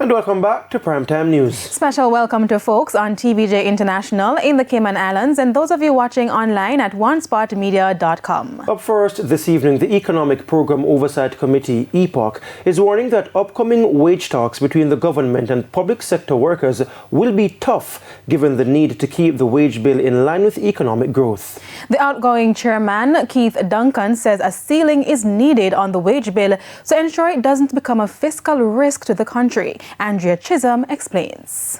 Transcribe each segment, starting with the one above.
And welcome back to Primetime News. Special welcome to folks on TVJ International in the Cayman Islands and those of you watching online at onespotmedia.com. Up first this evening, the Economic Program Oversight Committee, EPOC, is warning that upcoming wage talks between the government and public sector workers will be tough given the need to keep the wage bill in line with economic growth. The outgoing chairman, Keith Duncan, says a ceiling is needed on the wage bill to ensure it doesn't become a fiscal risk to the country. Andrea Chisholm explains.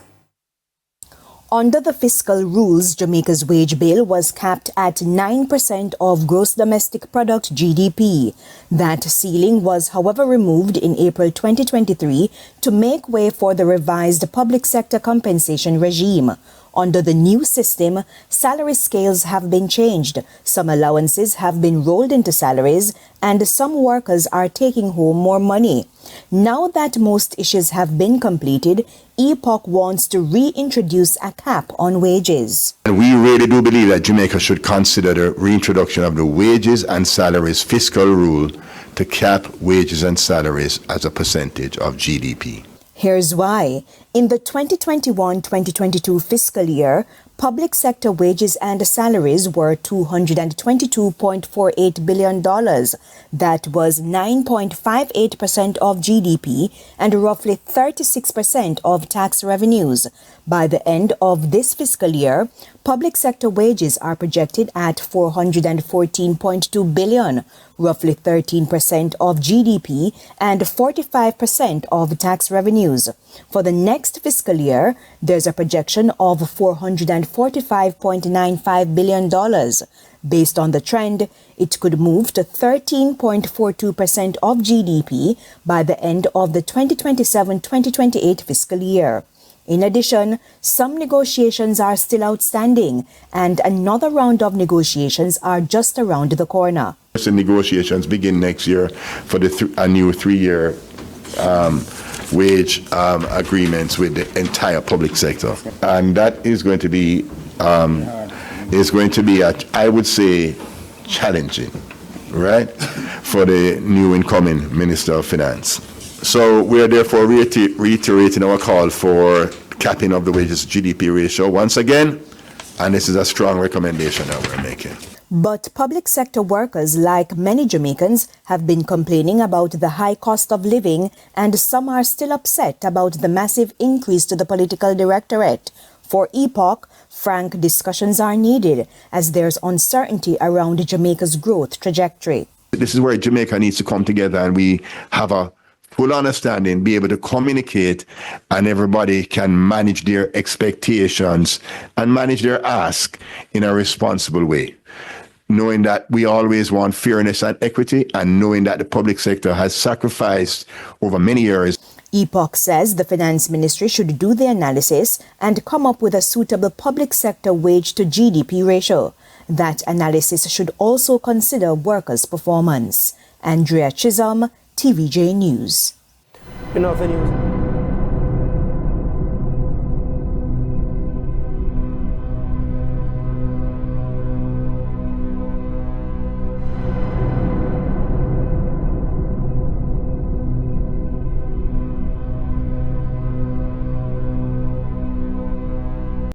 Under the fiscal rules, Jamaica's wage bill was capped at 9% of gross domestic product GDP. That ceiling was, however, removed in April 2023 to make way for the revised public sector compensation regime. Under the new system, salary scales have been changed, some allowances have been rolled into salaries, and some workers are taking home more money. Now that most issues have been completed, EPOC wants to reintroduce a cap on wages. And we really do believe that Jamaica should consider the reintroduction of the wages and salaries fiscal rule to cap wages and salaries as a percentage of GDP. Here's why. In the 2021-2022 fiscal year, public sector wages and salaries were $222.48 billion. That was 9.58% of GDP and roughly 36% of tax revenues. By the end of this fiscal year, public sector wages are projected at $414.2 billion, roughly 13% of GDP and 45% of tax revenues. For the next fiscal year, there's a projection of $445.95 billion. Based on the trend, it could move to 13.42% of GDP by the end of the 2027-2028 fiscal year. In addition, some negotiations are still outstanding, and another round of negotiations are just around the corner. The negotiations begin next year for a new three-year wage agreements with the entire public sector, and that is going to be I would say, challenging, right, for the new incoming Minister of Finance. So we are therefore reiterating our call for capping of the wages GDP ratio once again, and this is a strong recommendation that we're making. But public sector workers, like many Jamaicans, have been complaining about the high cost of living, and some are still upset about the massive increase to the political directorate. For EPOC, frank discussions are needed as there's uncertainty around Jamaica's growth trajectory. This is where Jamaica needs to come together and we have a full understanding, be able to communicate, and everybody can manage their expectations and manage their ask in a responsible way, knowing that we always want fairness and equity, and knowing that the public sector has sacrificed over many years. EPOC says the Finance Ministry should do the analysis and come up with a suitable public sector wage to GDP ratio. That analysis should also consider workers' performance. Andrea Chisholm, TVJ News. In other news.